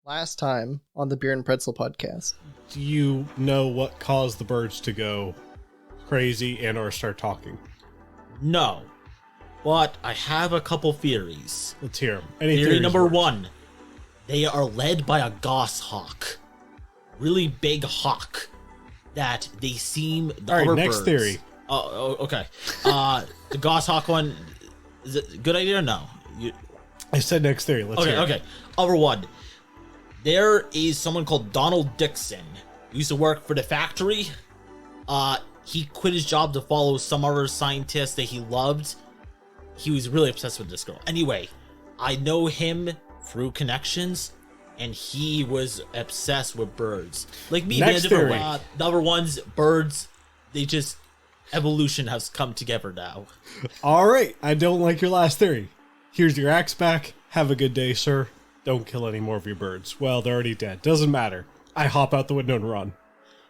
Last time on the Beer and Pretzel podcast. Do you know what caused the birds to go crazy and or start talking? No, but I have a couple theories. Let's hear them. Theory number one, they are led by a goshawk. Really big hawk that they seem... All right, next birds. theory. Oh, okay. The goshawk one, is it a good idea or no? I said next theory. Let's hear it. Okay. Other one. There is someone called Donald Dixon. He used to work for the factory. He quit his job to follow some other scientist that he loved. He was really obsessed with this girl. Anyway, I know him through connections, and he was obsessed with birds. Like me, Next different theory. way. The other ones, birds, they just... Evolution has come together now. All right. I don't like your last theory. Here's your axe back. Have a good day, sir. Don't kill any more of your birds. Well, they're already dead. Doesn't matter. I hop out the window and run.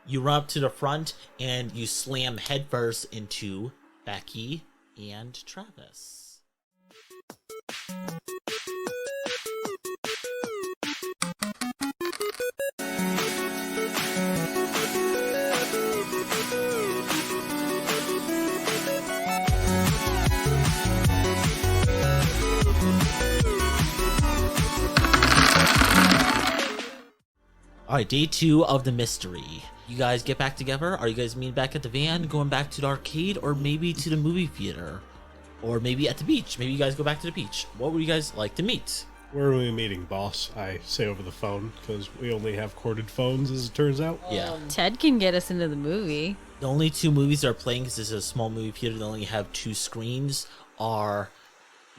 You run up to the front, and you slam headfirst into Becky and Travis. Alright, day 2 of the mystery. You guys get back together? Are you guys meeting back at the van, going back to the arcade, or maybe to the movie theater? Or maybe at the beach? Maybe you guys go back to the beach. What would you guys like to meet? Where are we meeting, boss? I say over the phone, because we only have corded phones, as it turns out. Yeah. Ted can get us into the movie. The only 2 movies that are playing, because this is a small movie theater that only have 2 screens, are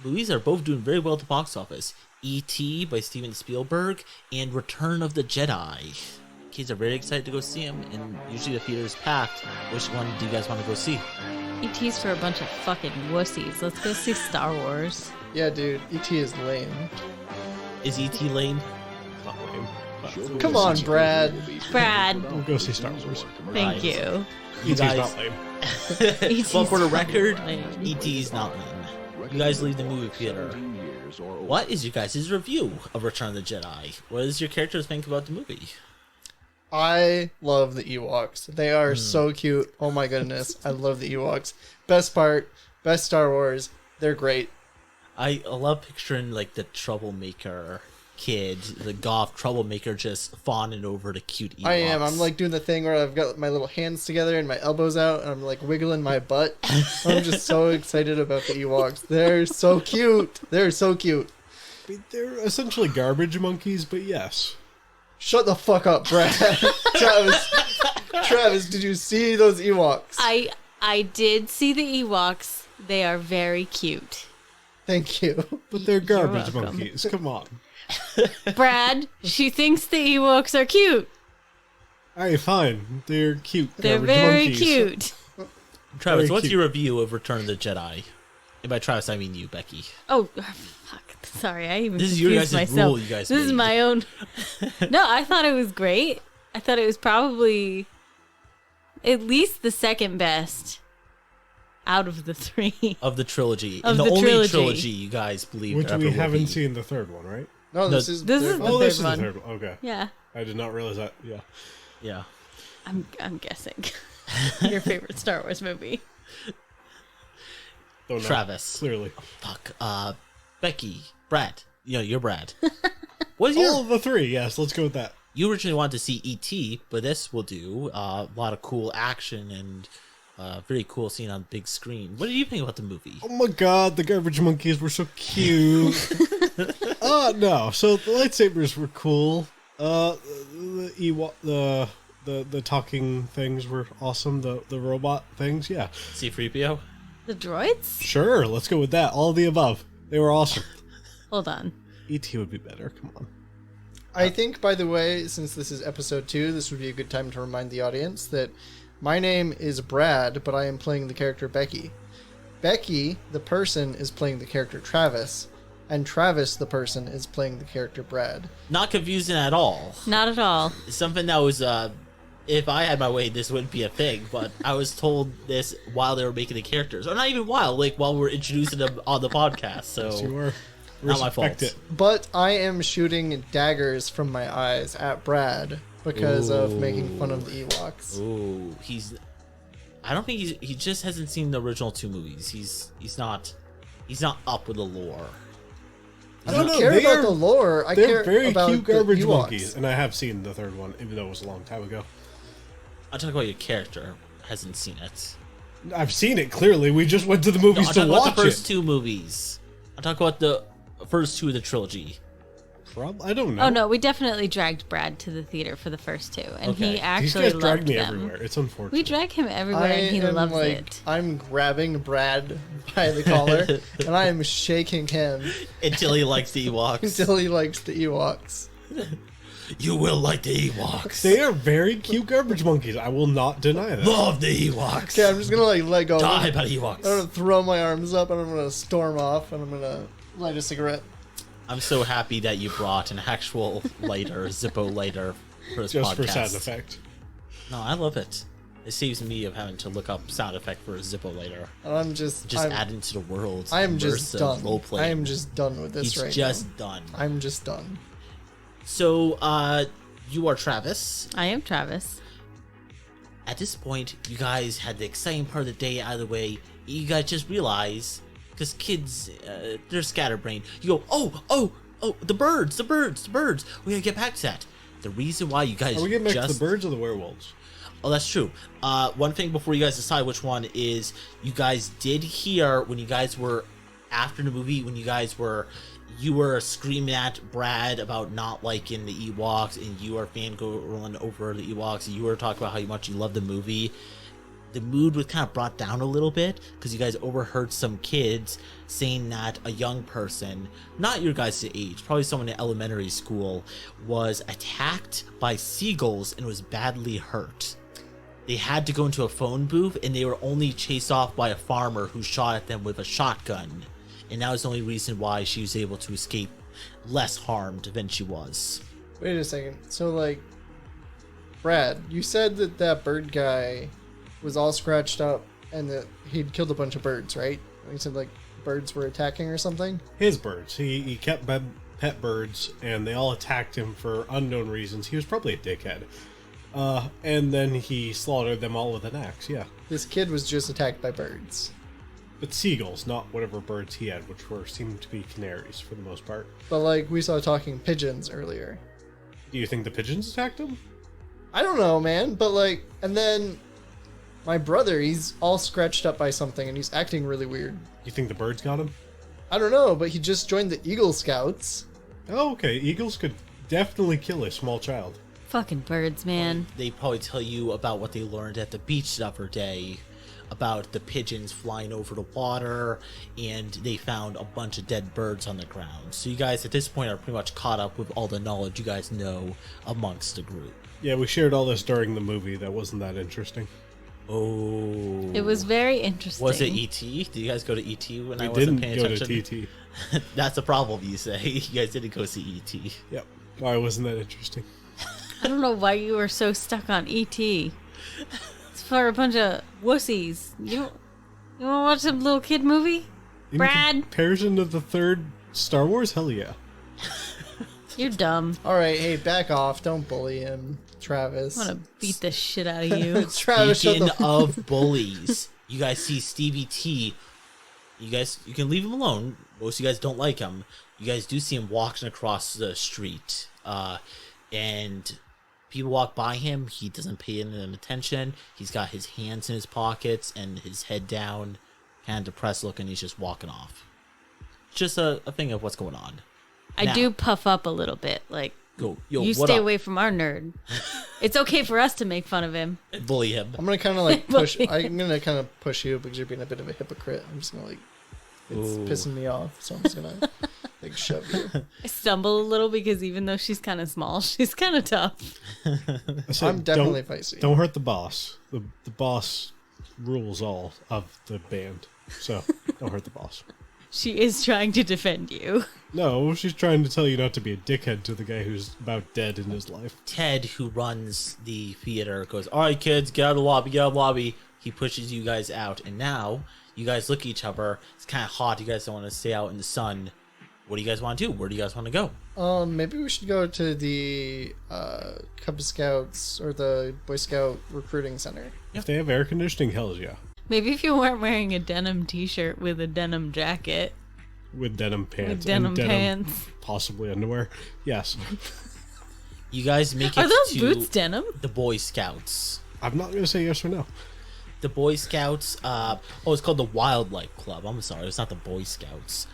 movies that are both doing very well at the box office. E.T. by Steven Spielberg and Return of the Jedi. Kids are very excited to go see them, and usually the theater is packed. Which one do you guys want to go see? E.T.'s for a bunch of fucking wussies. Let's go see Star Wars. Yeah, dude, E.T. is lame. Is E.T. lame? It's not lame. But Come on, Brad. Brad, we'll go see Star Wars. thank you. You E.T.'s guys, not lame. well, for the record, lame. E.T. is not lame. You guys leave the movie theater. What is your guys' review of Return of the Jedi? What does your characters think about the movie? I love the Ewoks. They are so cute. Oh my goodness. I love the Ewoks. Best part, best Star Wars. They're great. I love picturing like the troublemaker kid, the goth troublemaker, just fawning over the cute Ewoks. I am. I'm like doing the thing where I've got my little hands together and my elbows out and I'm like wiggling my butt. I'm just so excited about the Ewoks. They're so cute. They're so cute. I mean, they're essentially garbage monkeys, but yes. Shut the fuck up, Brad. Travis, did you see those Ewoks? I did see the Ewoks. They are very cute. Thank you. But they're garbage welcome. monkeys. Come on. Brad, she thinks the Ewoks are cute. Alright, fine. They're cute. They're garbage very monkeys. cute. Travis, Very what's cute. your review of Return of the Jedi? And by Travis, I mean you, Becky. Oh, fuck. Sorry, I even This is your confused guys' myself. rule you guys This is made. my own. No, I thought it was great. I thought it was probably at least the second best out of the 3. Of the trilogy. Of and the the only trilogy. you guys believe Which there we ever will haven't be. seen the third one, right? No, this is This is the the Oh, this is third one. the third one. Okay. Yeah, I did not realize that. Yeah. Yeah. I'm guessing your favorite Star Wars movie. Don't know. Travis. Clearly. Fuck. Becky. Brad. You know, you're Brad. What is your... All of the 3, yes. Let's go with that. You originally wanted to see E.T., but this will do. A lot of cool action and very cool scene on big screen. What did you think about the movie? Oh my god, the garbage monkeys were so cute. No. So the lightsabers were cool. The talking things were awesome. The robot things, yeah. C-3PO? The droids? Sure, let's go with that. All of the above. They were awesome. Hold on. E.T. would be better. Come on. I think, by the way, since this is episode 2, this would be a good time to remind the audience that my name is Brad, but I am playing the character Becky. Becky, the person, is playing the character Travis, and Travis, the person, is playing the character Brad. Not confusing at all. Not at all. Something that was, if I had my way, this wouldn't be a thing, but I was told this while they were making the characters. Or not even while we were introducing them on the podcast, so... Yes, you were. Not my Respect fault. it. But I am shooting daggers from my eyes at Brad because of making fun of the Ewoks. Ooh, I don't think he just hasn't seen the original 2 movies. He's not up with the lore. I don't No, care they about are- the lore. I They're care very about cute the garbage Ewoks. monkeys, and I have seen the 3rd one, even though it was a long time ago. I'm talking about your character hasn't seen it. I've seen it clearly. We just went to the movies I'm to talking about watch the first it. 2 movies. I'm talking about the first 2 of the trilogy. I don't know. Oh no, we definitely dragged Brad to the theater for the first 2, and Okay. he These actually guys loved drag me them. everywhere. It's unfortunate. We drag him everywhere, I and he am loves like, it. I'm grabbing Brad by the collar and I am shaking him Until he likes the Ewoks. until he likes the Ewoks. You will like the Ewoks. They are very cute garbage monkeys. I will not deny that. Love the Ewoks. Okay, I'm just gonna like let go. Die I'm by the Ewoks. gonna throw my arms up and I'm gonna storm off and I'm gonna light a cigarette. I'm so happy that you brought an actual lighter, Zippo lighter, for this Just podcast. for sound effect. No, I love it. It saves me of having to look up sound effect for a Zippo lighter. And I'm just Just add into the world. I am just immersive done. Roleplay. I am just done with this He's right just now. done. I'm just done. So, you are Travis. I am Travis. At this point, you guys had the exciting part of the day out of the way. You guys just realize, because kids, they're scatterbrained. You go, oh, the birds. We gotta get back to that. The reason why you guys Are we getting back just... to the birds or the werewolves? Oh, that's true. One thing before you guys decide which one is, you guys did hear when you guys were after the movie, when you were screaming at Brad about not liking the Ewoks, and you were fangirling over the Ewoks, and you were talking about how much you loved the movie. The mood was kind of brought down a little bit because you guys overheard some kids saying that a young person, not your guys' age, probably someone in elementary school, was attacked by seagulls and was badly hurt. They had to go into a phone booth, and they were only chased off by a farmer who shot at them with a shotgun. And that was the only reason why she was able to escape less harmed than she was. Wait a second. So like, Brad, you said that that bird guy was all scratched up and that he'd killed a bunch of birds, right? You said like birds were attacking or something. His birds. He kept pet birds, and they all attacked him for unknown reasons. He was probably a dickhead. And then he slaughtered them all with an axe, yeah. This kid was just attacked by birds. But seagulls, not whatever birds he had, which seemed to be canaries for the most part. But like we saw talking pigeons earlier. Do you think the pigeons attacked him? I don't know, man. But like, and then my brother, he's all scratched up by something and he's acting really weird. You think the birds got him? I don't know, but he just joined the Eagle Scouts. Oh, okay. Eagles could definitely kill a small child. Fucking birds, man. They probably tell you about what they learned at the beach the other day, about the pigeons flying over the water, and they found a bunch of dead birds on the ground. So you guys at this point are pretty much caught up with all the knowledge you guys know amongst the group. Yeah, we shared all this during the movie. That wasn't that interesting. Oh. It was very interesting. Was it E.T.? Did you guys go to E.T. when I We wasn't didn't paying go attention? to TT. That's the problem, you say. You guys didn't go see E.T. Yep. Why wasn't that interesting? I don't know why you were so stuck on E.T. It's for a bunch of wussies. You want to watch some little kid movie? In Brad? comparison to the third Star Wars, hell yeah. You're dumb. All right, hey, back off. Don't bully him, Travis. I want to beat the shit out of you. Travis, shut Speaking the of bullies, you guys see Stevie T. You can leave him alone. Most of you guys don't like him. You guys do see him walking across the street. And people walk by him. He doesn't pay them attention. He's got his hands in his pockets and his head down, kind of depressed looking. He's just walking off. Just a thing of what's going on. I Now- do puff up a little bit. Like, Yo, you what stay up? away from our nerd. It's okay for us to make fun of him. Bully him. I'm gonna kind of like push. Bully. I'm gonna kind of push you because you're being a bit of a hypocrite. I'm just gonna like, it's Ooh. pissing me off, so I'm just gonna like shove you. I stumble a little because even though she's kind of small, she's kind of tough. I said, I'm definitely feisty. Don't hurt the boss. The boss rules all of the band. So don't hurt the boss. She is trying to defend you. No, she's trying to tell you not to be a dickhead to the guy who's about dead in his life. Ted, who runs the theater, goes, "All right, kids, get out of the lobby, get out of the lobby." He pushes you guys out, and now you guys look at each other. It's kind of hot. You guys don't want to stay out in the sun. what do you guys want to do? Where do you guys want to go? Maybe we should go to the Cub Scouts or the Boy Scout recruiting center. If they have air conditioning, hells yeah. Maybe if you weren't wearing a denim t-shirt with a denim jacket. With denim pants. With denim and pants. Possibly underwear. Yes. You guys make it Are those to boots denim? the Boy Scouts. I'm not going to say yes or no. The Boy Scouts, it's called the Wildlife Club. I'm sorry, it's not the Boy Scouts.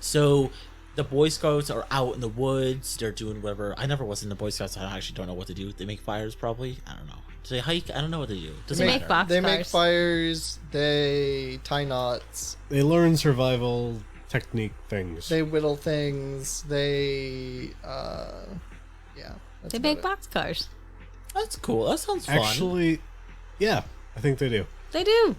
So, the Boy Scouts are out in the woods. They're doing whatever. I never was in the Boy Scouts. I actually don't know what to do. They make fires, probably. I don't know. Do they hike? I don't know what they do. Doesn't They matter. make box They make cars. fires. They tie knots. They learn survival technique things. They whittle things. They, yeah. That's They about make it. box cars. That's cool. That sounds fun. Actually, yeah, I think they do. They do.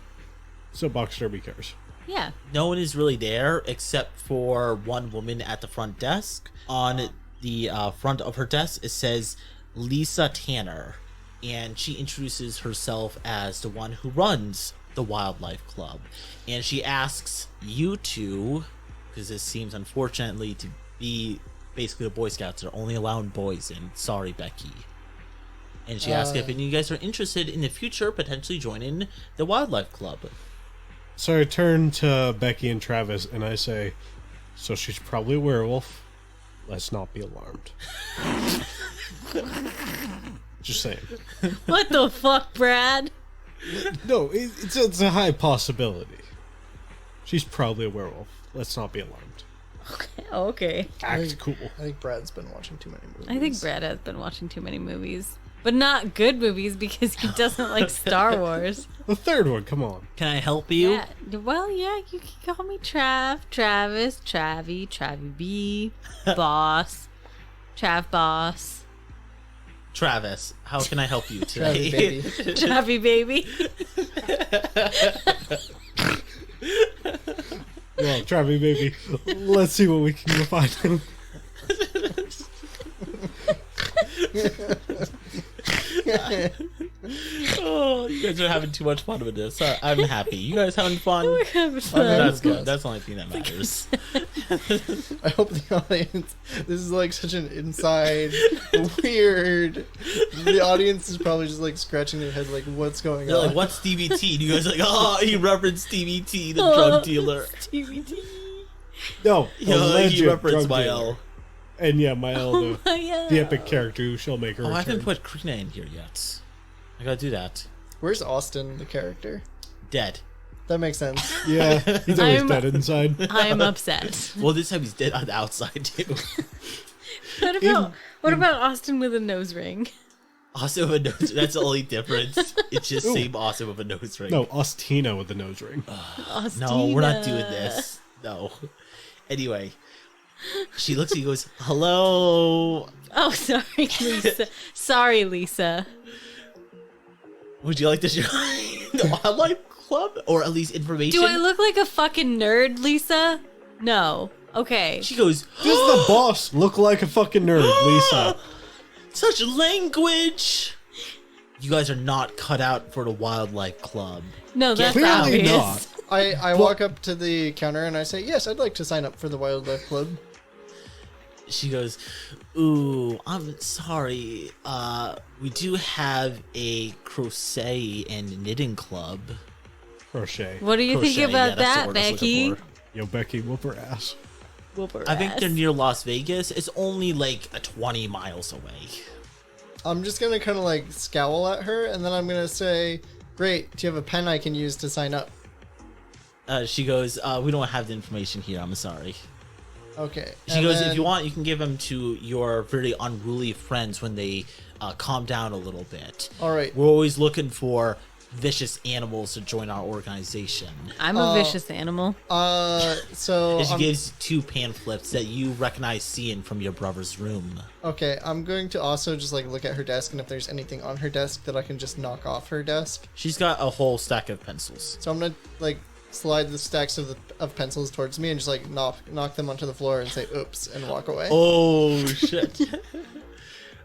So box derby cars. Yeah. No one is really there except for one woman at the front desk. On the front of her desk, it says Lisa Tanner. And she introduces herself as the one who runs the Wildlife Club. And she asks you two, because this seems unfortunately to be basically the Boy Scouts are only allowing boys in. Sorry, Becky. And she asks if any of you guys are interested in the future potentially joining the Wildlife Club. So I turn to Becky and Travis and I say, so she's probably a werewolf. Let's not be alarmed. Just saying. What the fuck, Brad? No, it's a high possibility. She's probably a werewolf. Let's not be alarmed. Okay. Act cool. I think Brad's been watching too many movies. I think Brad has been watching too many movies. But not good movies because he doesn't like Star Wars. The third one, come on. Can I help you? Yeah. Well, yeah, you can call me Trav, Travis, Travie, Travie B, Boss, Trav Boss, Travis, how can I help you today? Travie baby. Travie Baby. Well, Travis, baby, let's see what we can find him. Oh, you guys are having too much fun with this. I'm happy. You guys having fun? We're having fun. That's good. That's the only thing that matters. I hope the audience. This is like such an inside, weird. The audience is probably just like scratching their head, like, what's going They're on? like, what's Stevie T? And you guys are like, oh, he referenced Stevie T, the drug dealer. TVT. No, Yo, alleged he referenced drug my dealer. L. And yeah, my elder, Yeah. the epic character who shall make her Oh, I return. haven't put Krina in here yet. I gotta do that. Where's Austin, the character? Dead. That makes sense. Yeah, he's always I'm- dead inside. I am upset. Well, this time he's dead on the outside too. What about Austin with a nose ring? Austin with a nose. That's the only difference. It's just same Austin with a nose ring. No, Ostina with the nose ring. No, we're not doing this. No. Anyway, she looks at you and goes, hello. Oh, sorry, Lisa. Sorry, Lisa. Would you like to join the Wildlife Club? Or at least information? Do I look like a fucking nerd, Lisa? No. Okay. She goes, Does the boss look like a fucking nerd, Lisa? such language. You guys are not cut out for the Wildlife Club. No, that's Clearly obvious. not. I walk up to the counter and I say, yes, I'd like to sign up for the Wildlife Club. She goes, ooh, I'm sorry. We do have a crochet and knitting club. Crochet. What do you think Crochet, about that's the that, word I was Becky? looking for. Yo, Becky, whoop her ass. Whoop her I think ass. they're near Las Vegas. It's only like 20 miles away. I'm just going to kind of like scowl at her and then I'm going to say, great, do you have a pen I can use to sign up? She goes, we don't have the information here. I'm sorry. Okay. She And goes, then- if you want, you can give them to your very unruly friends when they calm down a little bit. All right. We're always looking for vicious animals to join our organization. I'm a vicious animal. So And she I'm- gives 2 pamphlets that you recognize seeing from your brother's room. okay, I'm going to also just like look at her desk and if there's anything on her desk that I can just knock off her desk. She's got a whole stack of pencils. So I'm going to like slide the stacks of pencils towards me and just like knock them onto the floor and say oops and walk away. Oh, shit.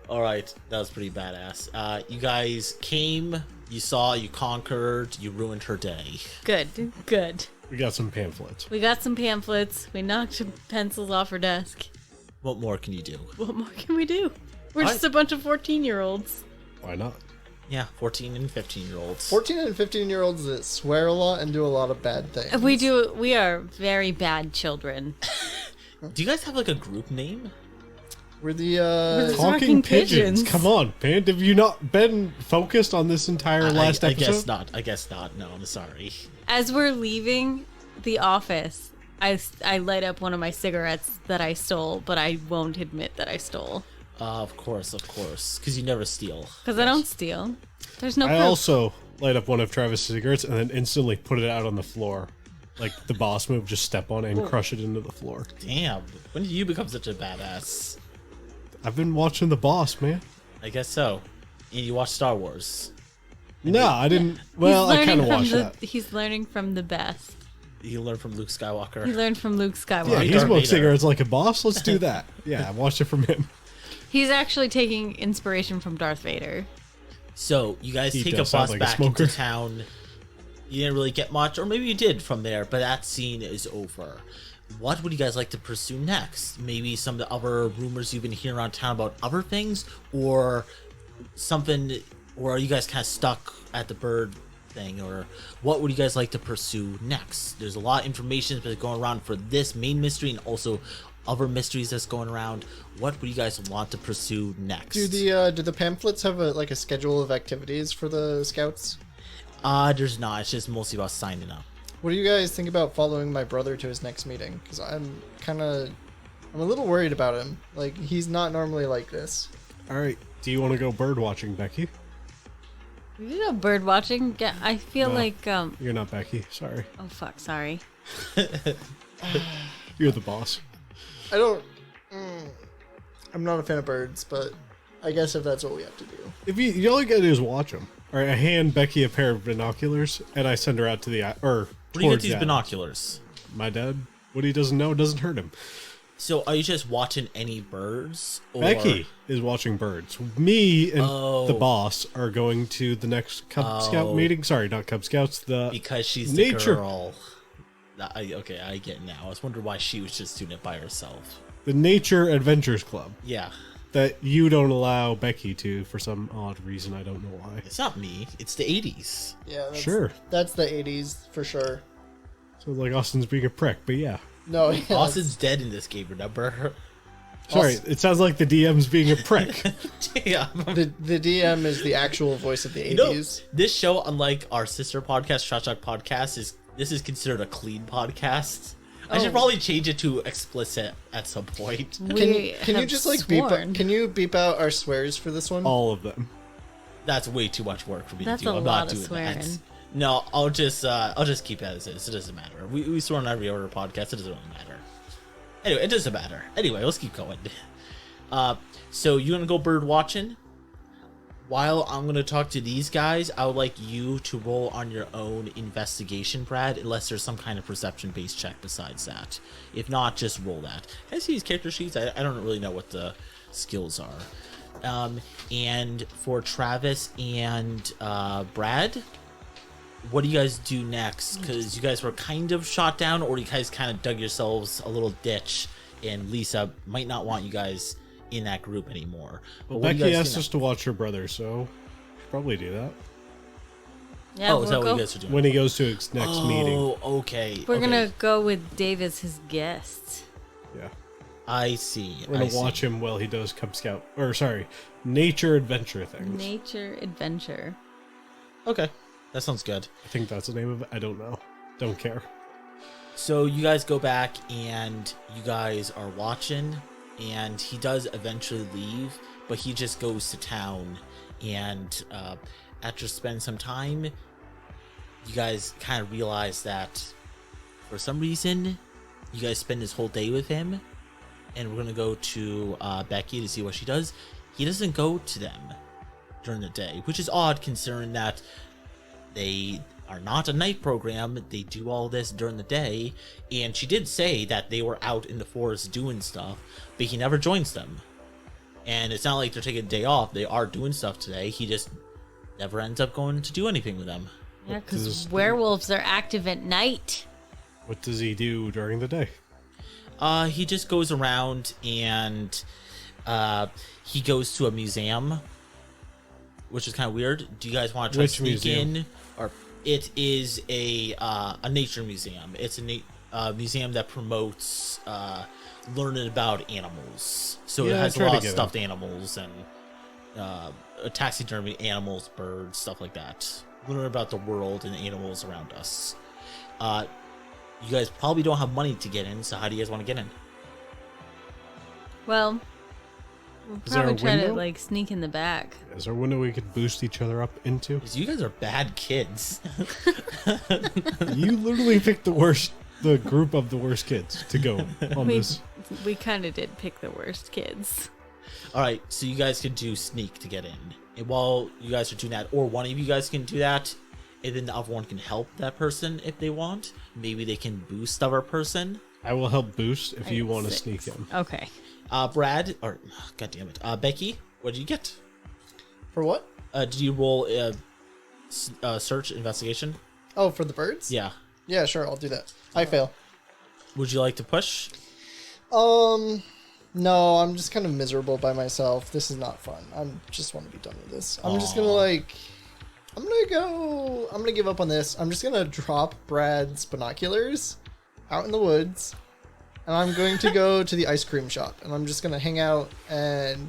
All right, that was pretty badass. You guys came, you saw, you conquered, you ruined her day. Good. Good. We got some pamphlets. We got some pamphlets. We knocked some pencils off her desk. What more can you do? What more can we do? We're just a bunch of 14-year-olds. Why not? Yeah, 14 and 15-year-olds. 14 and 15-year-olds that swear a lot and do a lot of bad things. We are very bad children. Do you guys have like a group name? We're the Talking pigeons. Come on, man. Have you not been focused on this entire last episode? I guess not. No, I'm sorry. As we're leaving the office, I light up one of my cigarettes that I stole, but I won't admit that I stole. Of course. Because you never steal. Because I don't steal. There's no I proof. also light up one of Travis' cigarettes and then instantly put it out on the floor. Like the boss move, just step on it and crush it into the floor. Damn. When did you become such a badass? I've been watching The Boss, man. I guess so. And you watch Star Wars. No, I didn't. Well, I kind of watched that. He's learning from the best. You learn from Luke Skywalker. He learned from Luke Skywalker. Yeah, he Darth smokes Vader. cigarettes like a boss. Let's do that. Yeah, I watched it from him. He's actually taking inspiration from Darth Vader. So you guys He take a does sound bus like a back smoker. into town. You didn't really get much, or maybe you did from there, but that scene is over. What would you guys like to pursue next? Maybe some of the other rumors you've been hearing around town about other things, or something, or are you guys kind of stuck at the bird thing, or what would you guys like to pursue next? There's a lot of information that's going around for this main mystery and also other mysteries that's going around. What would you guys want to pursue next? Do the pamphlets have a schedule of activities for the scouts? There's not. It's just mostly about signing up. What do you guys think about following my brother to his next meeting? Because I'm a little worried about him. Like, he's not normally like this. All right. Do you want to go bird watching, Becky? We did a bird watching. Yeah, I feel No. like You're not Becky. Sorry. oh fuck, sorry. You're the boss. I don't... I'm not a fan of birds, but I guess if that's what we have to do. If you all you gotta do is watch them. All right, I hand Becky a pair of binoculars, and I send her out to the Where do you get towards these the binoculars? My dad. What he doesn't know doesn't hurt him. So are you just watching any birds? Or... Becky is watching birds. Me and Oh. the boss are going to the next Cub Scout meeting. Sorry, not Cub Scouts. The Because she's Nature. the girl. Okay, I get it now. I was wondering why she was just doing it by herself. the Nature Adventures Club Yeah. that you don't allow Becky to for some odd reason. I don't know why. It's not me. It's the 80s. Yeah, that's, Sure. That's the 80s, for sure. So like Austin's being a prick, but yeah. No, yeah, Austin's dead in this game, remember? Sorry, it sounds like the DM's being a prick. Yeah. the DM is the actual voice of the 80s. You know, this show, unlike our sister podcast, Shot Shock Podcast, this is considered a clean podcast. I should probably change it to explicit at some point. Can you just like beep out our swears for this one? All of them. That's way too much work for me That's to do. a I'm lot not of doing swearing. that. No, I'll just keep it as is. It doesn't matter. We swear on every other podcast. It doesn't really matter. Anyway, it doesn't matter. Anyway, let's keep going. So you gonna go bird watching? While I'm gonna talk to these guys, I would like you to roll on your own investigation, Brad, unless there's some kind of perception-based check besides that. If not, just roll that. Can I see these character sheets? I don't really know what the skills are. And for Travis and Brad, what do you guys do next? Because you guys were kind of shot down, or you guys kind of dug yourselves a little ditch, and Lisa might not want you guys in that group anymore. Well, what do you Becky guys asked do us to watch her brother, so should probably do that Yeah, Oh, is that what we'll you go. guys are doing? when he goes to his next meeting. Oh, okay. We're okay. gonna go with Dave as his guest. Yeah, I see. we're gonna watch him while he does nature adventure things. Nature adventure. Okay, that sounds good. I think that's the name of it. I don't know. Don't care. So you guys go back and you guys are watching, and he does eventually leave, but he just goes to town, and after spending some time, you guys kind of realize that for some reason you guys spend this whole day with him, and we're gonna go to Becky to see what she does. He doesn't go to them during the day, which is odd considering that they are not a night program. They do all this during the day, and she did say that they were out in the forest doing stuff, but he never joins them. And it's not like they're taking a day off. They are doing stuff today. He just never ends up going to do anything with them. Yeah, because This- werewolves are active at night. What does he do during the day? He just goes around and he goes to a museum, which is kind of weird. Do you guys want to try to sneak in? Or it is a nature museum. It's a museum that promotes learning about animals. So it has a lot of stuffed animals and taxidermy animals, birds, stuff like that. Learn about the world and animals around us. You guys probably don't have money to get in, so how do you guys want to get in? Well, we'll Is there a probably try to window? like sneak in the back. Is there a window we could boost each other up into? 'Cause you guys are bad kids. You literally picked the group of the worst kids to go on this. We kind of did pick the worst kids. All right, so you guys can do sneak to get in. And while you guys are doing that, or one of you guys can do that, and then the other one can help that person if they want. Maybe they can boost the other person. I will help boost if I you got want to 6. sneak in. Okay. Brad, or God damn it, Becky, what did you get? For what? Did you roll search investigation? Oh, for the birds? Yeah. Yeah, sure, I'll do that. I fail. Would you like to push? No, I'm just kind of miserable by myself. This is not fun. I just want to be done with this. I'm just gonna I'm gonna give up on this. I'm just gonna drop Brad's binoculars out in the woods, and I'm going to go to the ice cream shop, and I'm just gonna hang out and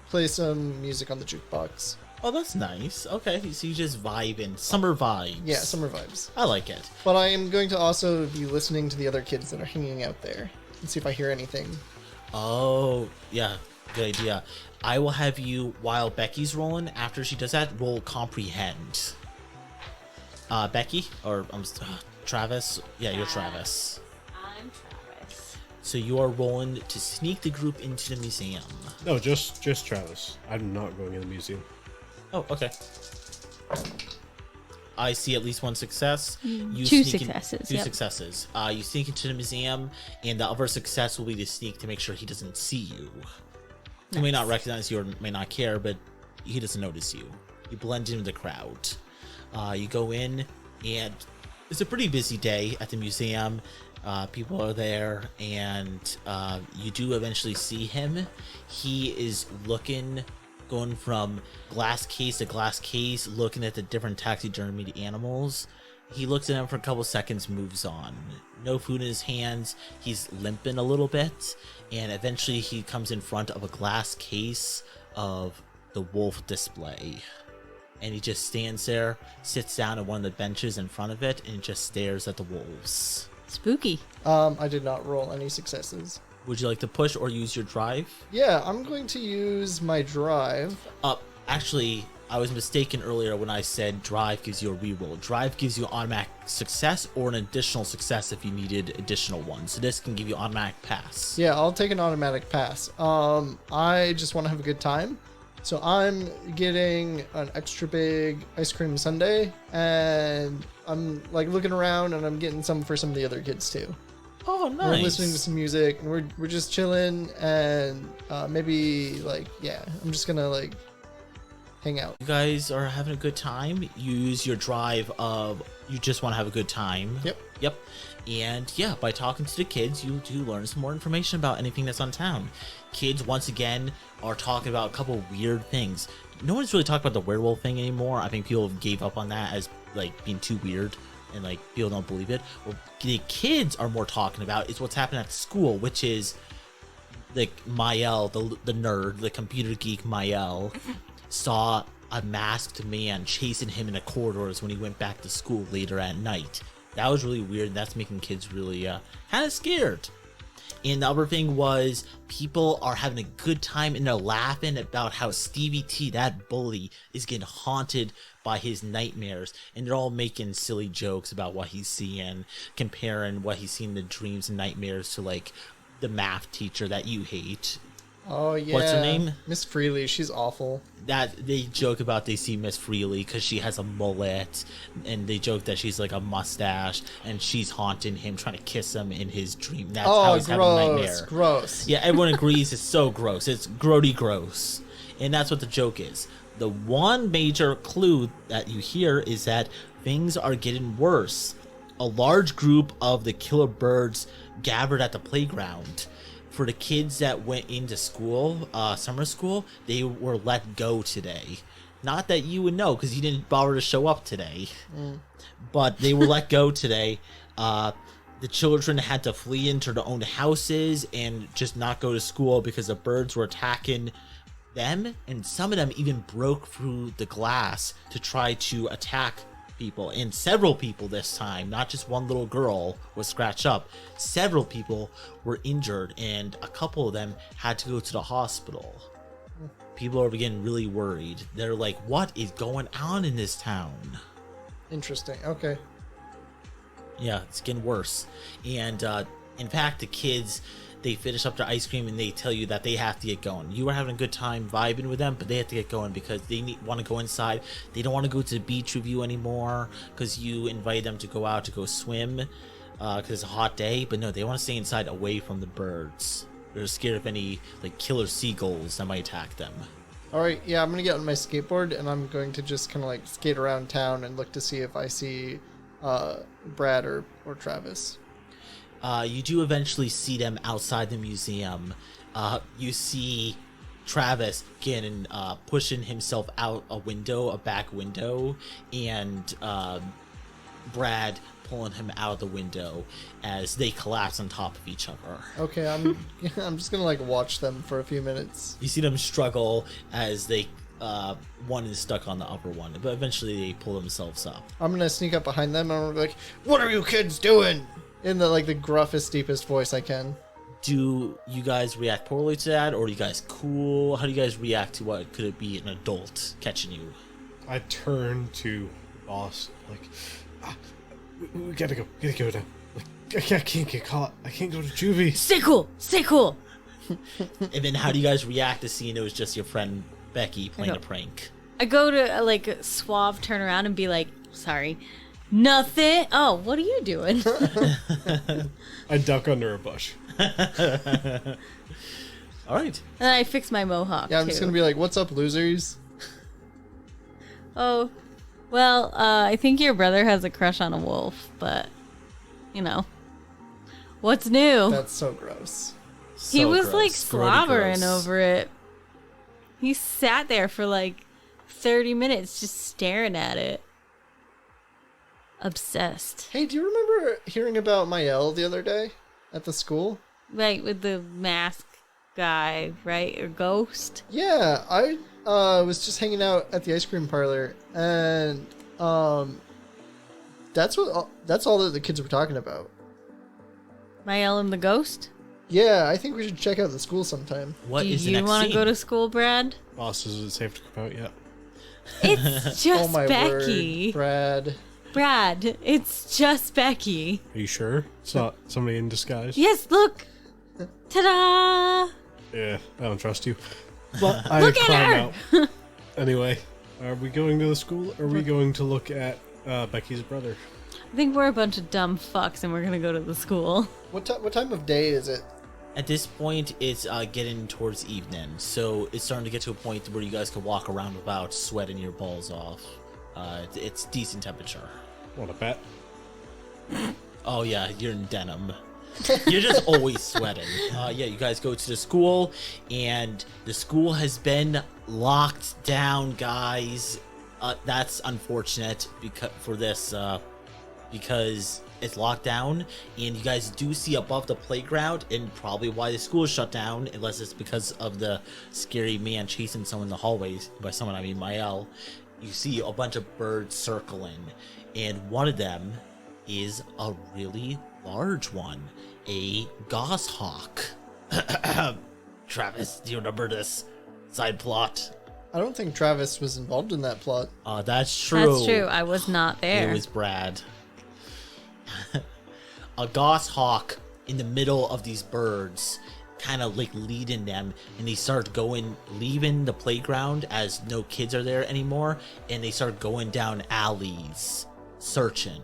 play some music on the jukebox. Oh, that's nice. Okay, so you just vibing. Summer vibes. Yeah, summer vibes. I like it. But I am going to also be listening to the other kids that are hanging out there and see if I hear anything. Oh, yeah. Good idea. I will have you, while Becky's rolling, after she does that, roll comprehend. Becky? Or Travis? Yeah, you're Travis. I'm Travis. So you are rolling to sneak the group into the museum. No, just Travis. I'm not going in the museum. Oh, okay. I see at least one success. You Two sneak successes, Two yep. successes. You sneak into the museum, and the other success will be to sneak to make sure he doesn't see you. He may not recognize you or may not care, but he doesn't notice you. You blend into the crowd. You go in, and it's a pretty busy day at the museum. People are there, and you do eventually see him. He is going from glass case to glass case, looking at the different taxidermied animals. He looks at them for a couple seconds, moves on. No food in his hands. He's limping a little bit, and eventually he comes in front of a glass case of the wolf display. And he just stands there, sits down at one of the benches in front of it, and just stares at the wolves. Spooky. I did not roll any successes. Would you like to push or use your drive? Yeah, I'm going to use my drive. Actually, I was mistaken earlier when I said drive gives you a reroll. Drive gives you automatic success or an additional success if you needed additional ones. So this can give you automatic pass. Yeah, I'll take an automatic pass. I just want to have a good time. So I'm getting an extra big ice cream sundae, and I'm like looking around, and I'm getting some for some of the other kids too. Oh, nice. We're listening to some music, and we're just chilling, and maybe I'm just gonna hang out. You guys are having a good time. You use your drive of you just want to have a good time. Yep. And yeah, by talking to the kids, you do learn some more information about anything that's on town. Kids, once again, are talking about a couple weird things. No one's really talking about the werewolf thing anymore. I think people gave up on that as being too weird, and people don't believe it. What the kids are more talking about is what's happening at school, which is Mael, the nerd, the computer geek Mael, saw a masked man chasing him in the corridors when he went back to school later at night. That was really weird. That's making kids really kind of scared. And the other thing was people are having a good time and they're laughing about how Stevie T, that bully, is getting haunted by his nightmares. And they're all making silly jokes about what he's seeing, comparing what he's seen in the dreams and nightmares to the math teacher that you hate. Oh yeah. What's her name? Miss Freely. She's awful. That they joke about they see Miss Freely because she has a mullet, and they joke that she's a mustache, and she's haunting him, trying to kiss him in his dream. That's how he's having a nightmare. Gross. Yeah, everyone agrees it's so gross. It's grody gross, and that's what the joke is. The one major clue that you hear is that things are getting worse. a large group of the killer birds gathered at the playground. For the kids that went into school, summer school, they were let go today. Not that you would know, because you didn't bother to show up today. But they were let go today. The children had to flee into their own houses and just not go to school because the birds were attacking them. And some of them even broke through the glass to try to attack people. And several people this time, not just one little girl was scratched up. Several people were injured, and a couple of them had to go to the hospital. People are getting really worried. They're like, what is going on in this town? Interesting. Okay. Yeah, it's getting worse. And in fact, the kids, they finish up their ice cream and they tell you that they have to get going. You were having a good time vibing with them, but they have to get going because they want to go inside. They don't want to go to the beach with you anymore because you invited them to go out to go swim because it's a hot day. But no, they want to stay inside away from the birds. They're scared of any like killer seagulls that might attack them. All right. Yeah, I'm gonna get on my skateboard and I'm going to just kind of like skate around town and look to see if I see Brad or Travis. You do eventually see them outside the museum. You see Travis getting pushing himself out a back window, and Brad pulling him out of the window as they collapse on top of each other. Okay, I'm just gonna like watch them for a few minutes. You see them struggle as they one is stuck on the upper one, but eventually they pull themselves up. I'm gonna sneak up behind them and I'm gonna be like, "What are you kids doing?" In the like the gruffest, deepest voice I can. Do you guys react poorly to that, or are you guys cool? How do you guys react to what could it be an adult catching you? I turn to the boss, like, we gotta go now. Like, I can't get caught. I can't go to juvie. Stay cool. Stay cool. And then how do you guys react to seeing it was just your friend Becky playing a prank? I go to like suave turn around and be like, sorry. Nothing. Oh, what are you doing? I duck under a bush. All right. And I fix my mohawk. Yeah, I'm too. just gonna be like, "What's up, losers?" Oh, well, I think your brother has a crush on a wolf, but you know, what's new? That's so gross. He So was gross. like Grody slobbering gross. over it. He sat there for like 30 minutes just staring at it. Obsessed. Hey, do you remember hearing about Mael the other day at the school? Right, with the mask guy, right? Or ghost? Yeah, I was just hanging out at the ice cream parlor, and that's all that the kids were talking about. Mael and the ghost? Yeah, I think we should check out the school sometime. What Do is the you next want to scene? go to school, Brad? Boss, is it safe to come out yet? It's Oh just my Becky. word, Brad. Brad, it's just Becky. Are you sure? It's not somebody in disguise? Yes, look. Ta-da! Yeah, I don't trust you. But I Look at climb her! out. Anyway, are we going to the school, or are we going to look at Becky's brother? I think we're a bunch of dumb fucks and we're gonna go to the school. What time of day is it? At this point, it's getting towards evening, so it's starting to get to a point where you guys can walk around without sweating your balls off. It's decent temperature. Want to bet? Oh yeah, you're in denim. You're just always sweating. Yeah, you guys go to the school, and the school has been locked down, guys. That's unfortunate because it's locked down, and you guys do see above the playground, and probably why the school is shut down, unless it's because of the scary man chasing someone in the hallways. By someone, I mean Mael. You see a bunch of birds circling, and one of them is a really large one, a goshawk. Travis, do you remember this side plot? I don't think Travis was involved in that plot. That's true. That's true. I was not there. It was Brad. A goshawk in the middle of these birds, kind of like leading them, and they start leaving the playground as no kids are there anymore, and they start going down alleys, searching.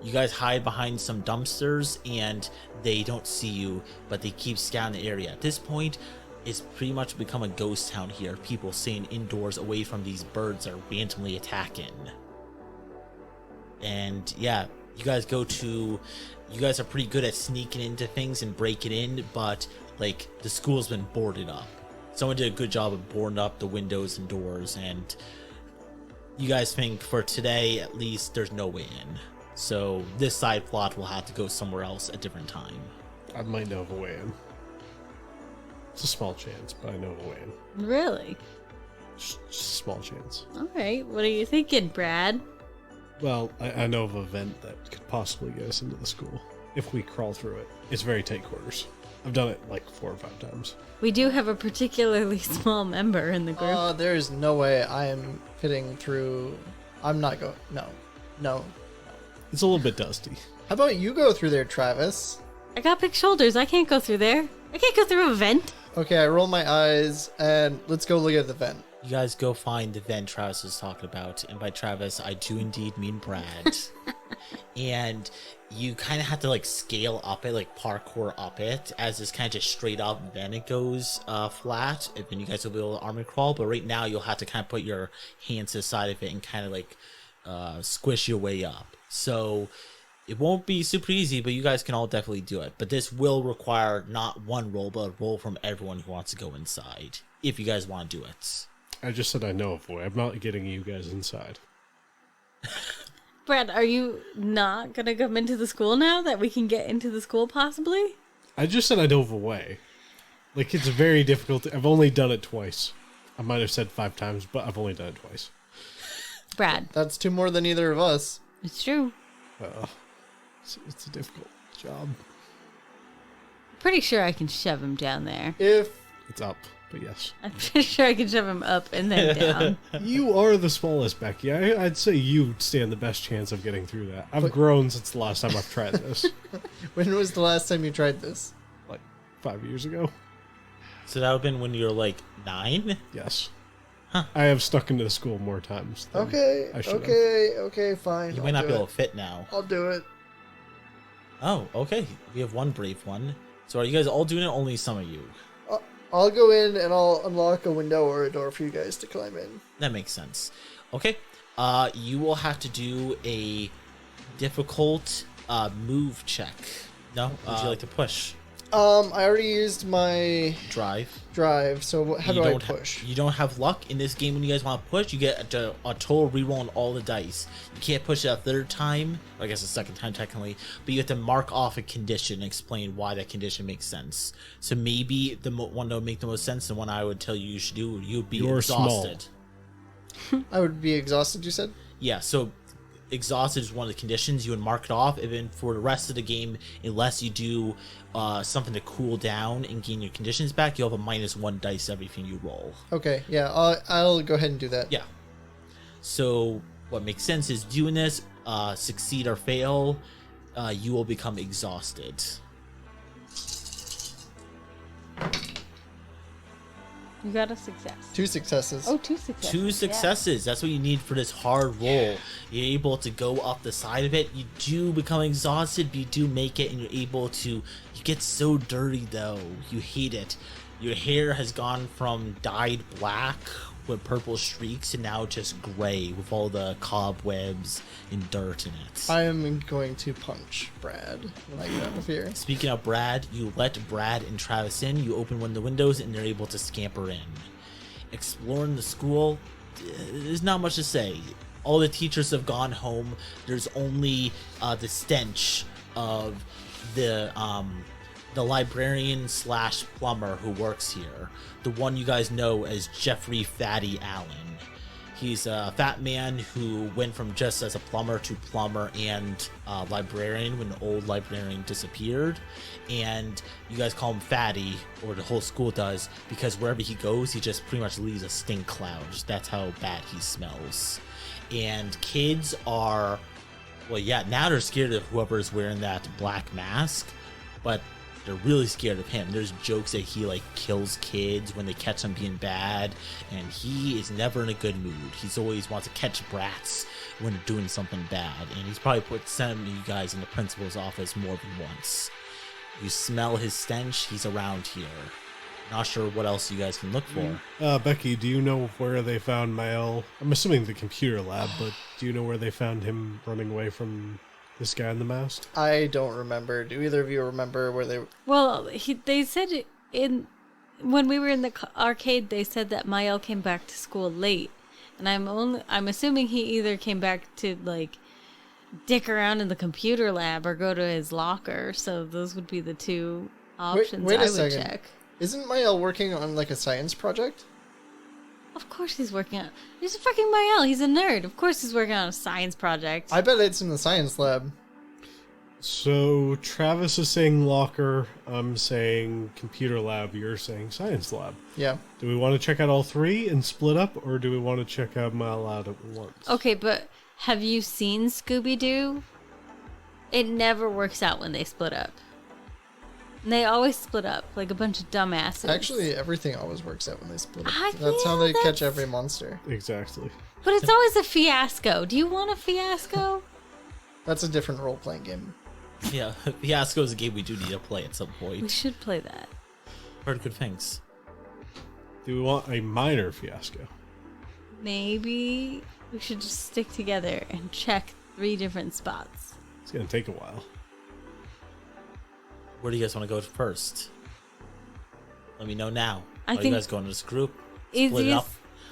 You guys hide behind some dumpsters, and they don't see you, but they keep scouting the area. At this point, it's pretty much become a ghost town here. People staying indoors away from these birds that are randomly attacking. And yeah, You guys are pretty good at sneaking into things and breaking in, but like the school's been boarded up. Someone did a good job of boarding up the windows and doors, and you guys think for today at least there's no way in. So this side plot will have to go somewhere else at a different time. I might know of a way in. It's a small chance, but I know of a way in. Really? Just a small chance. All right. What are you thinking, Brad? Well, I know of a vent that could possibly get us into the school if we crawl through it. It's very tight quarters. I've done it like 4 or 5 times. We do have a particularly small member in the group. There is no way I am fitting through. I'm not going. No. It's a little bit dusty. How about you go through there, Travis? I got big shoulders. I can't go through there. I can't go through a vent. Okay, I roll my eyes and let's go look at the vent. You guys go find the vent Travis was talking about, and by Travis, I do indeed mean Brad. And you kind of have to like scale up it, like parkour up it, as this kind of just straight up vent it goes flat, and then you guys will be able to armor crawl. But right now, you'll have to kind of put your hands to the side of it and kind of like squish your way up. So it won't be super easy, but you guys can all definitely do it. But this will require not one roll, but a roll from everyone who wants to go inside, if you guys want to do it. I just said I know of a way. I'm not getting you guys inside. Brad, are you not going to come into the school now that we can get into the school possibly? I just said I know of a way. Like, it's very difficult. I've only done it twice. I might have said 5 times, but I've only done it twice. Brad. That's 2 more than either of us. It's true. It's a difficult job. Pretty sure I can shove him down there. If It's up, but yes. I'm pretty sure I can shove him up and then down. You are the smallest, Becky. I'd say you stand the best chance of getting through that. I've grown since the last time I've tried this. when was the last time you tried this? Like 5 years ago. So that would have been when you were like 9? Yes. Huh. I have stuck into the school more times than Okay, I should have. okay, fine. You I'll might not do be it. able to fit now. I'll do it. Oh, okay. We have one brave one. So are you guys all doing it? Only some of you. I'll go in and I'll unlock a window or a door for you guys to climb in. That makes sense. Okay. You will have to do a difficult move check. No? Would you like to push? I already used my Drive. so how do I push? You don't have luck in this game when you guys want to push. You get a total reroll on all the dice. You can't push it a third time, or I guess a second time technically, but you have to mark off a condition and explain why that condition makes sense. So maybe the one that would make the most sense, the one I would tell you should do, you'd be exhausted. I would be exhausted, you said? Yeah, so exhausted is one of the conditions. You would mark it off, and then for the rest of the game, unless you do something to cool down and gain your conditions back, you'll have a -1 dice everything you roll. Okay, yeah, I'll go ahead and do that. Yeah. So what makes sense is doing this, succeed or fail, you will become exhausted. You got a success. 2 successes. Oh, 2 successes. 2 successes. That's what you need for this hard roll. You're able to go up the side of it. You do become exhausted, but you do make it, and you're able to. You get so dirty though. You hate it. Your hair has gone from dyed black with purple streaks to now just gray with all the cobwebs and dirt in it. I am going to punch Brad when I get out of here. Speaking of Brad, you let Brad and Travis in, you open one of the windows, and they're able to scamper in. Exploring the school, there's not much to say. All the teachers have gone home. There's only the stench of the librarian / plumber who works here. The one you guys know as Jeffrey Fatty Allen. He's a fat man who went from just as a plumber to plumber and librarian when the old librarian disappeared. And you guys call him Fatty, or the whole school does, because wherever he goes, he just pretty much leaves a stink cloud. That's how bad he smells. And kids are, well, yeah, now they're scared of whoever's wearing that black mask, but they're really scared of him. There's jokes that he like kills kids when they catch him being bad, and he is never in a good mood. He's always wants to catch brats when they're doing something bad, and he's probably sent you guys in the principal's office more than once. You smell his stench. He's around here. Not sure what else you guys can look for. Becky, do you know where they found Mael? I'm assuming the computer lab, but do you know where they found him running away from This guy in the mast? I don't remember. Do either of you remember where they? Well, they said when we were in the arcade, they said that Mael came back to school late, and I'm assuming he either came back to like dick around in the computer lab or go to his locker. So those would be the two options wait a I would second. check. Isn't Mael working on like a science project? Of course he's working on. He's a fucking Mael. He's a nerd. Of course he's working on a science project. I bet it's in the science lab. So Travis is saying locker, I'm saying computer lab, you're saying science lab. Yeah. Do we want to check out all three and split up, or do we want to check out Mile out at once? Okay, but have you seen Scooby-Doo? It never works out when they split up. And they always split up like a bunch of dumbasses. Actually, everything always works out when they split up. Ah, That's how yeah, they catch that's- every monster. Exactly. But it's always a fiasco. Do you want a fiasco? That's a different role-playing game. Yeah, Fiasco is a game we do need to play at some We point. should play that. Heard good things. Do we want a minor fiasco? Maybe we should just stick together and check 3 different spots. It's going to take a while. Where do you guys want to go first? Let me know now. I Are think you guys going to this group? Split it Easiest. up?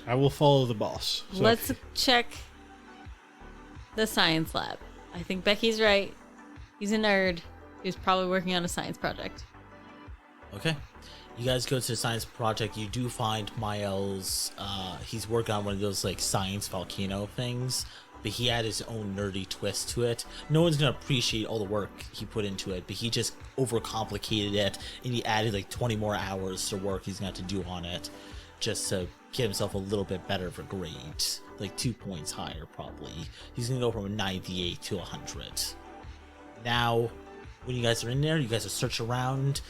I will follow the boss. So Let's check the science lab. I think Becky's right. He's a nerd. He's probably working on a science project. Okay. You guys go to the science project. You do find Miles. He's working on one of those like science volcano things, but he had his own nerdy twist to it. No one's gonna appreciate all the work he put into it, but he just overcomplicated it, and he added like 20 more hours to work he's gonna have to do on it, just to get himself a little bit better of a grade, like 2 points higher probably. He's gonna go from a 98 to 100. Now, when you guys are in there, you guys are searching around.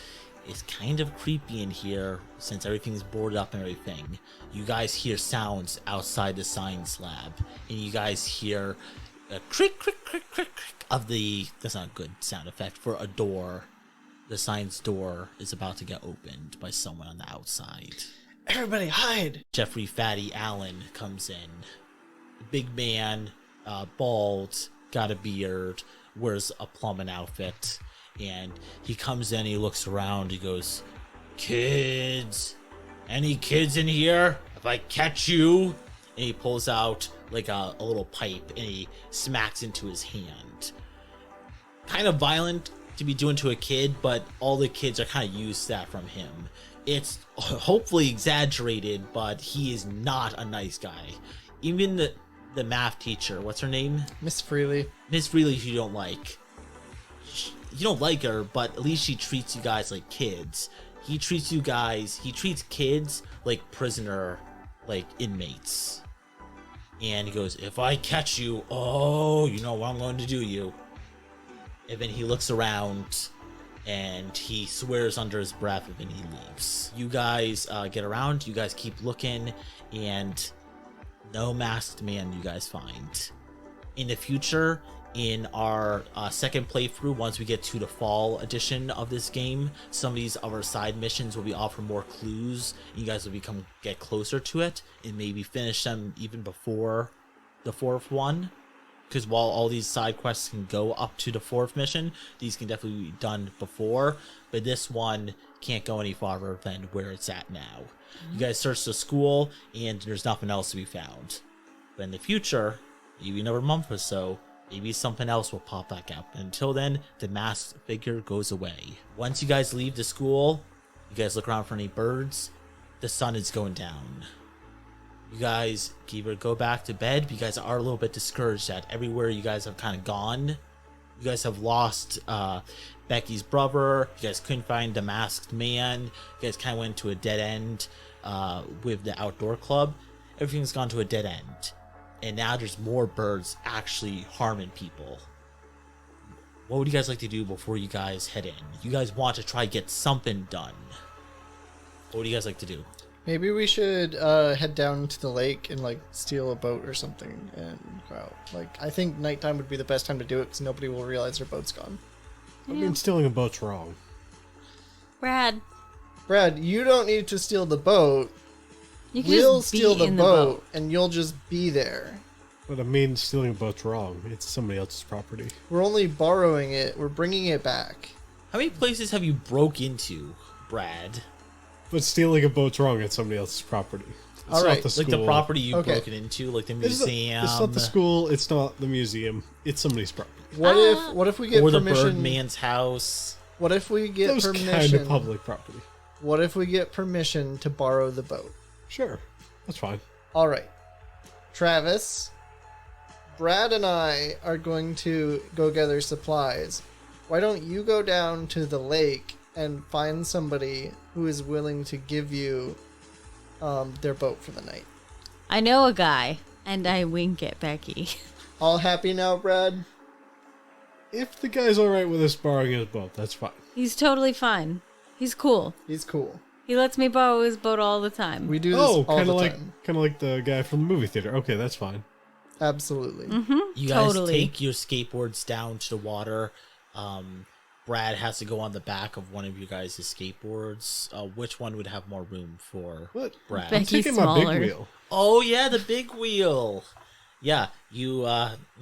It's kind of creepy in here since everything's boarded up and everything. You guys hear sounds outside the science lab, and you guys hear a crick, crick, crick, crick, crick of the. That's not a good sound effect for a door. The science door is about to get opened by someone on the outside. Everybody hide! Jeffrey Fatty Allen comes in. Big man, bald, got a beard, wears a plumbing outfit, and he comes in, he looks around, he goes, "Kids, any kids in here? If I catch you," and he pulls out like a little pipe and he smacks into his hand. Kind of violent to be doing to a kid, but all the kids are kind of used to that from him. It's hopefully exaggerated, but he is not a nice guy. Even the math teacher, what's her name? Miss Freely. Miss Freely, you don't like. You don't like her, but at least she treats you guys like kids. He treats kids like prisoner, like inmates. And he goes, "If I catch you, oh, you know what I'm going to do you." And then he looks around and he swears under his breath, and then he leaves. You guys get around, you guys keep looking, and no masked man you guys find. In the future, in our second playthrough, once we get to the fall edition of this game, some of these other side missions will be offered more clues. You guys will get closer to it and maybe finish them even before the 4th one. Because while all these side quests can go up to the 4th mission, these can definitely be done before. But this one can't go any farther than where it's at now. You guys search the school, and there's nothing else to be found. But in the future, maybe another month or so, maybe something else will pop back up. Until then, the masked figure goes away. Once you guys leave the school, you guys look around for any birds. The sun is going down. You guys can either go back to bed. You guys are a little bit discouraged that everywhere you guys have kind of gone. You guys have lost Becky's brother. You guys couldn't find the masked man. You guys kind of went to a dead end with the outdoor club. Everything's gone to a dead end. And now there's more birds actually harming people. What would you guys like to do before you guys head in? You guys want to try get something done. What would you guys like to do? Maybe we should head down to the lake and like steal a boat or something and go out. Like, I think nighttime would be the best time to do it because nobody will realize their boat's gone. I mean, stealing a boat's wrong. Brad, You don't need to steal the boat. you can We'll just be steal the in boat and you'll just be there. But I mean, stealing a boat's wrong. It's somebody else's property. We're only borrowing it. We're bringing it back. How many places have you broke into, Brad? But stealing a boat's wrong. It's somebody else's property. It's All not right. the school. Like the property you've Okay. broken into, like the It's museum. it's not the school. It's not the museum. It's somebody's property. What if we get or the permission? Birdman's house. What if we get Those permission? kind of public property. What if we get permission to borrow the boat? Sure, that's fine. All right. Travis, Brad and I are going to go gather supplies. Why don't you go down to the lake and find somebody who is willing to give you their boat for the night? I know a guy, and I wink at Becky. All happy now, Brad? If the guy's all right with us borrowing his boat, that's fine. He's totally fine. He's cool. He's cool. He lets me borrow his boat all the time. We do this Oh, all kind the of like time. the guy from the movie theater. Okay, that's fine. Absolutely. You guys Totally. take your skateboards down to the water. Brad has to go on the back of one of you guys' skateboards. Which one would have more room for What? Brad? Becky- I'm taking my smaller. big wheel. Oh yeah, the big wheel. Yeah, you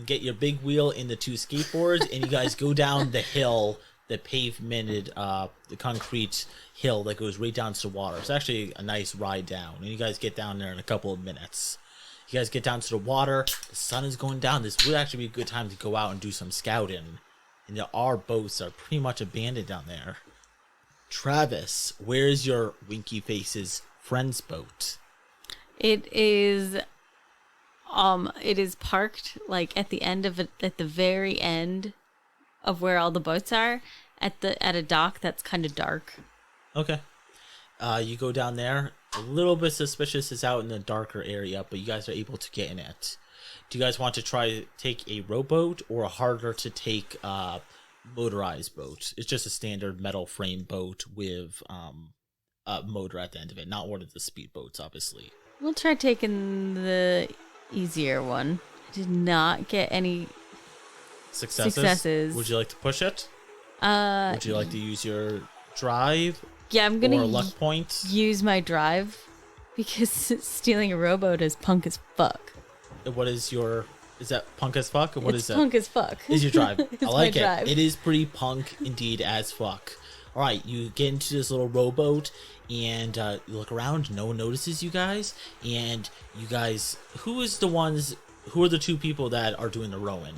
get your big wheel in the two skateboards, and you guys go down the hill, the pavemented, the concrete hill that goes right down to the water. It's actually a nice ride down, and you guys get down there in a couple of minutes. You guys get down to the water. The sun is going down. This would actually be a good time to go out and do some scouting. And there are boats that are pretty much abandoned down there. Travis, where's your Winky Face's friend's boat? It is parked like at the end of it, at the very end of where all the boats are, at a dock that's kind of dark. Okay. You go down there. A little bit suspicious is out in the darker area, but you guys are able to get in it. Do you guys want to try to take a rowboat or a harder to take motorized boat? It's just a standard metal frame boat with a motor at the end of it, not one of the speed boats, obviously. We'll try taking the easier one. I did not get any. Successes. Would you like to push it? Uh, Would you like to use your drive yeah, I'm or gonna luck point? use my drive because stealing a rowboat is punk as fuck. What is your... Is that punk as fuck? Or what It's is that? punk as fuck. Is your drive. It's I my like it. drive. It is pretty punk indeed as fuck. All right, you get into this little rowboat and you look around. No one notices you guys. And you guys, who are the two people that are doing the rowing?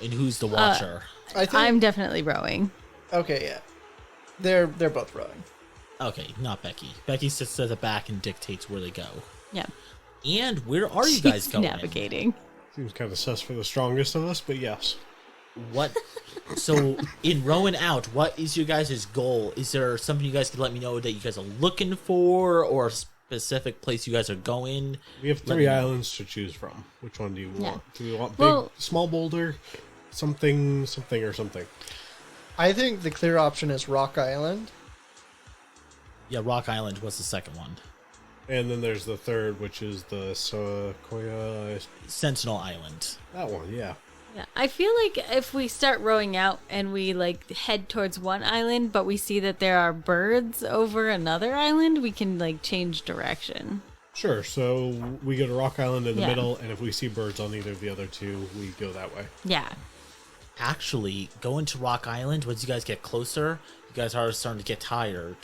And who's the watcher? I think. I'm definitely rowing. Okay, yeah. They're both rowing. Okay, not Becky. Becky sits at the back and dictates where they go. Yeah. And where are you guys She's going? navigating. Seems kind of sus for the strongest of us, but yes. What? So in rowing out, what is your guys' goal? Is there something you guys can let me know that you guys are looking for, or a specific place you guys are going? We have Let 3 me know. islands to choose from. Which one do you Yeah. want? Do we want big, Well- small boulder, something, or something? I think the clear option is Rock Island. Yeah, Rock Island was the second one. And then there's the third, which is the Sequoia. Sentinel Island. That one, yeah. Yeah. I feel like if we start rowing out and we like head towards one island, but we see that there are birds over another island, we can like change direction. Sure, so we go to Rock Island in the Yeah. middle, and if we see birds on either of the other two, we go that way. Yeah. Actually, going to Rock Island, once you guys get closer, you guys are starting to get tired.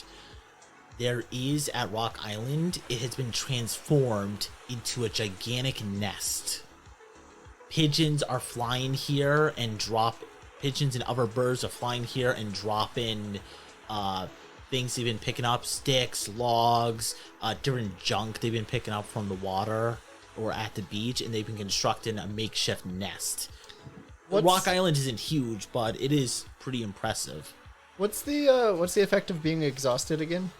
There is, at Rock Island, it has been transformed into a gigantic nest. Pigeons are flying here and pigeons and other birds are flying here and dropping things they've been picking up, sticks, logs, different junk they've been picking up from the water or at the beach, and they've been constructing a makeshift nest. Rock Island isn't huge, but it is pretty impressive. What's the effect of being exhausted again?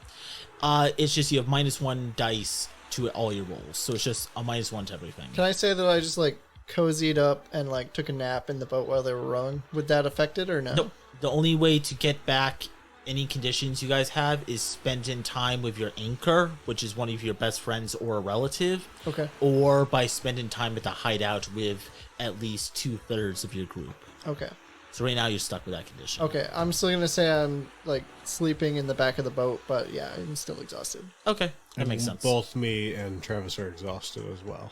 It's just you have -1 dice to all your rolls, so it's just a -1 to everything. Can I say that I just like cozied up and like took a nap in the boat while they were rowing? Would that affect it or no? Nope. The only way to get back any conditions you guys have is spending time with your anchor, which is one of your best friends or a relative, Okay. or by spending time at the hideout with at least 2/3 of your group. Okay. So right now you're stuck with that condition. Okay. I'm still gonna say I'm like sleeping in the back of the boat, but yeah, I'm still exhausted. Okay, that And makes sense. Both me and Travis are exhausted as well.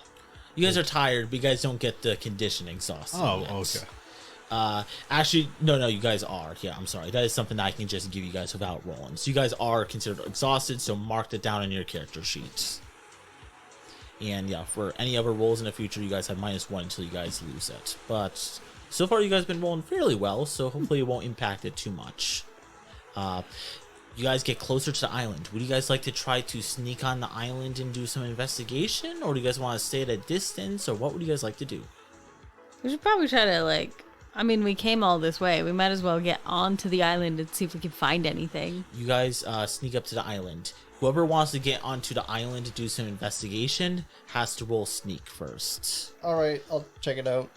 You guys are tired, but you guys don't get the condition exhausted. Oh, yet. okay. Actually, no, you guys are. Yeah, I'm sorry. That is something that I can just give you guys without rolling. So you guys are considered exhausted, so mark it down on your character sheets. And yeah, for any other rolls in the future, you guys have -1 until you guys lose it. But so far, you guys have been rolling fairly well, so hopefully it won't impact it too much. You guys get closer to the island. Would you guys like to try to sneak on the island and do some investigation? Or do you guys want to stay at a distance? Or what would you guys like to do? We should probably try to, like... I mean, we came all this way. We might as well get onto the island and see if we can find anything. You guys sneak up to the island. Whoever wants to get onto the island to do some investigation has to roll sneak first. All right, I'll check it out.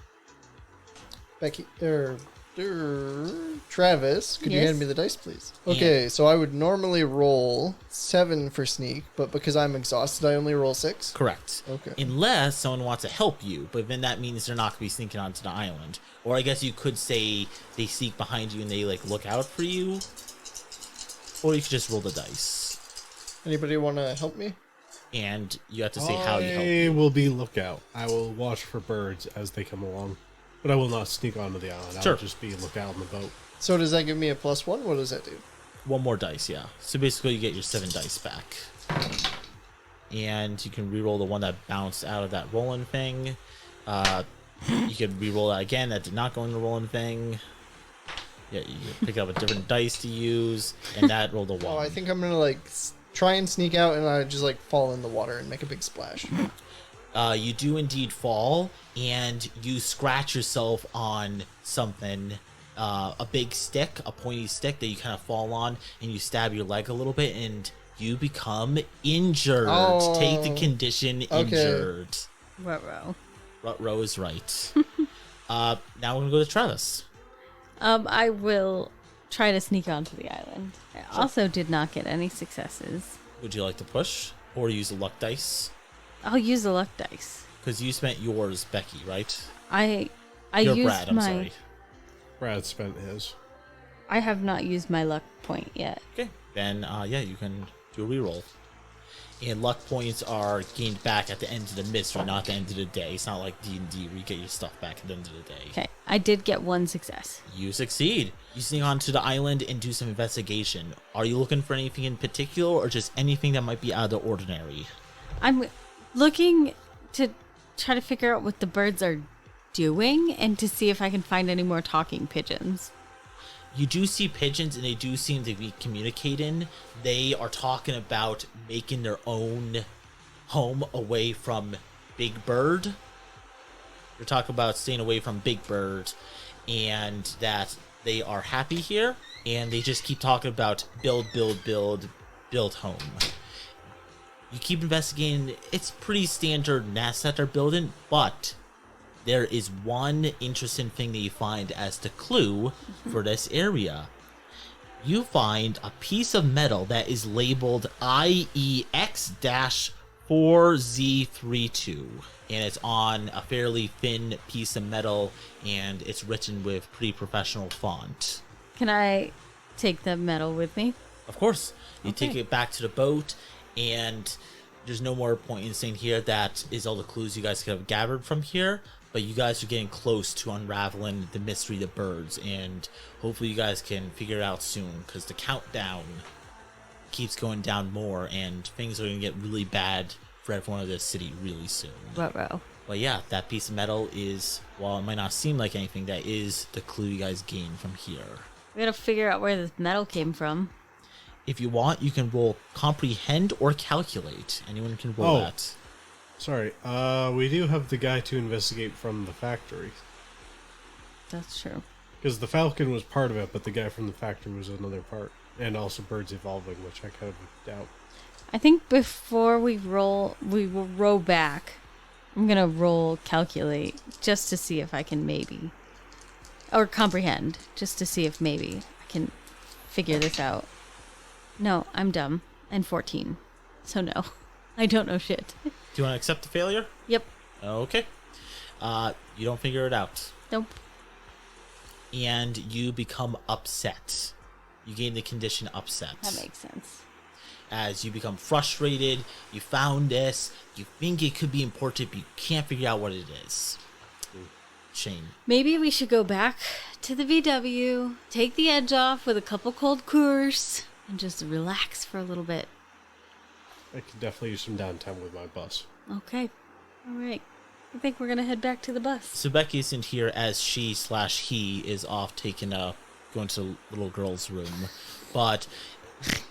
Becky, Travis, could you Yes? hand me the dice, please? Okay, so I would normally roll 7 for sneak, but because I'm exhausted, I only roll 6. Correct. Okay. Unless someone wants to help you, but then that means they're not going to be sneaking onto the island. Or I guess you could say they sneak behind you and they like look out for you. Or you could just roll the dice. Anybody want to help me? And you have to say how you help. I will be lookout. I will watch for birds as they come along. But I will not sneak onto the island. Sure. I'll just be lookout on the boat. So does that give me a +1? What does that do? One more dice, yeah. So basically you get your 7 dice back. And you can re-roll the one that bounced out of that rolling thing. You can re-roll that again. That did not go in the rolling thing. Yeah, you pick up a different dice to use. And that rolled a 1. Oh, I think I'm going to like try and sneak out and I just like fall in the water and make a big splash. You do indeed fall, and you scratch yourself on something, a big stick, a pointy stick that you kind of fall on, and you stab your leg a little bit, and you become injured. Oh, Take the condition injured. Ruh-roh. Rut-row is right. Now we're going to go to Travis. I will try to sneak onto the island. I also did not get any successes. Would you like to push, or use a luck dice? I'll use the luck dice. Because you spent yours, Becky, right? I You're used Brad, I'm my... sorry. Brad spent his. I have not used my luck point yet. Okay, then yeah, you can do a reroll. And luck points are gained back at the end of the mystery, not the end of the day. It's not like D&D where you get your stuff back at the end of the day. Okay, I did get 1 success. You succeed. You sneak onto the island and do some investigation. Are you looking for anything in particular, or just anything that might be out of the ordinary? I'm looking to try to figure out what the birds are doing and to see if I can find any more talking pigeons. You do see pigeons, and they do seem to be communicating. They are talking about making their own home away from Big Bird. They're talking about staying away from Big Bird, and that they are happy here, and they just keep talking about build home. You keep investigating. It's pretty standard nests that they're building, but there is one interesting thing that you find as the clue for this area. You find a piece of metal that is labeled IEX-4Z32, and it's on a fairly thin piece of metal, and it's written with pretty professional font. Can I take the metal with me? Of course, you Okay. take it back to the boat, and there's no more point in saying here that is all the clues you guys could have gathered from here. But you guys are getting close to unraveling the mystery of the birds, and hopefully you guys can figure it out soon, because the countdown keeps going down more, and things are going to get really bad for everyone in this city really soon. Ruh-roh. But yeah, that piece of metal is, while it might not seem like anything, that is the clue you guys gain from here. We gotta figure out where this metal came from. If you want, you can roll comprehend or calculate. Anyone can roll that. Sorry, we do have the guy to investigate from the factory. That's true. Because the Falcon was part of it, but the guy from the factory was another part. And also Birds Evolving, which I kind of doubt. I think before we will row back. I'm gonna roll calculate just to see if I can maybe, or comprehend just to see if maybe I can figure this out. No, I'm dumb and 14, so no, I don't know shit. Do you want to accept the failure? Yep. Okay. You don't figure it out. Nope. And you become upset. You gain the condition upset. That makes sense. as you become frustrated. You found this, you think it could be important, but you can't figure out what it is. Shame. Maybe we should go back to the VW, take the edge off with a couple cold Coors, and just relax for a little bit. I could definitely use some downtime with my bus. Okay. All right. I think we're going to head back to the bus. So Becky isn't here as she/he is off going to the little girl's room. But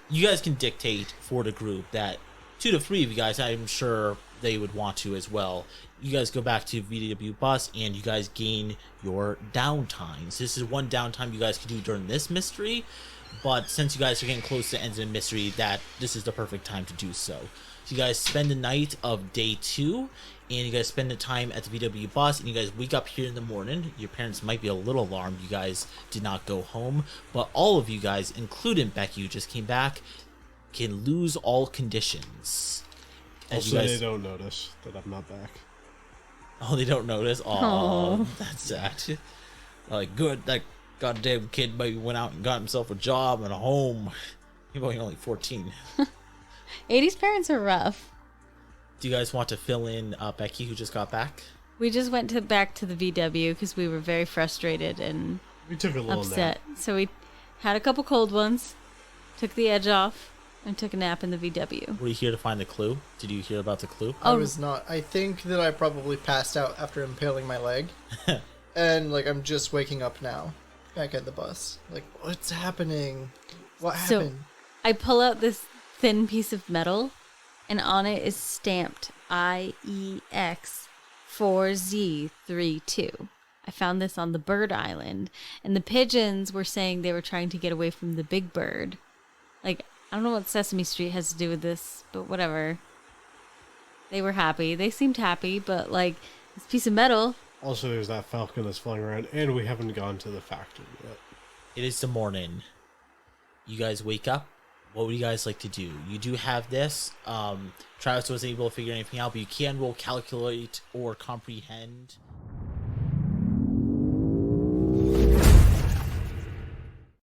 you guys can dictate for the group that 2 to 3 of you guys, I'm sure they would want to as well. You guys go back to VW bus and you guys gain your downtimes. This is one downtime you guys can do during this mystery, but since you guys are getting close to the end of the mystery, that this is the perfect time to do so. So you guys spend the night of day 2, and you guys spend the time at the VW bus, and you guys wake up here in the morning. Your parents might be a little alarmed you guys did not go home, but all of you guys, including Becky, who just came back, can lose all conditions. Also, they don't notice that I'm not back. Oh, they don't notice? Oh, that's sad. Like, good, that goddamn kid maybe went out and got himself a job and a home. He's only 14. 80s parents are rough. Do you guys want to fill in Becky, who just got back? We just went back to the VW because we were very frustrated and We took a little upset. nap. So we had a couple cold ones, took the edge off, and took a nap in the VW. Were you here to find the clue? Did you hear about the clue? I was not. I think that I probably passed out after impaling my leg. And, like, I'm just waking up now. Back at the bus. Like, what's happening? What happened? So I pull out this thin piece of metal, and on it is stamped IEX 4Z32. I found this on the bird island, and the pigeons were saying they were trying to get away from the big bird. Like, I don't know what Sesame Street has to do with this, but whatever. They were happy. They seemed happy, but, like, this piece of metal... Also, there's that falcon that's flying around, and we haven't gone to the factory yet. It is the morning. You guys wake up. What would you guys like to do? You do have this. Travis wasn't able to figure anything out, but you can roll calculate or comprehend.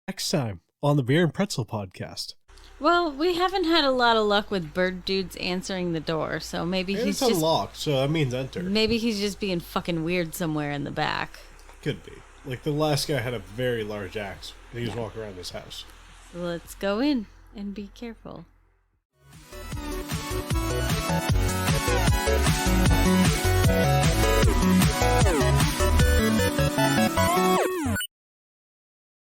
Next time on the Beer and Pretzel podcast. Well, we haven't had a lot of luck with bird dudes answering the door, so maybe And he's it's just... unlocked, so that means enter. Maybe he's just being fucking weird somewhere in the back. Could be. Like, the last guy had a very large axe, and he was walking around his house. So let's go in and be careful.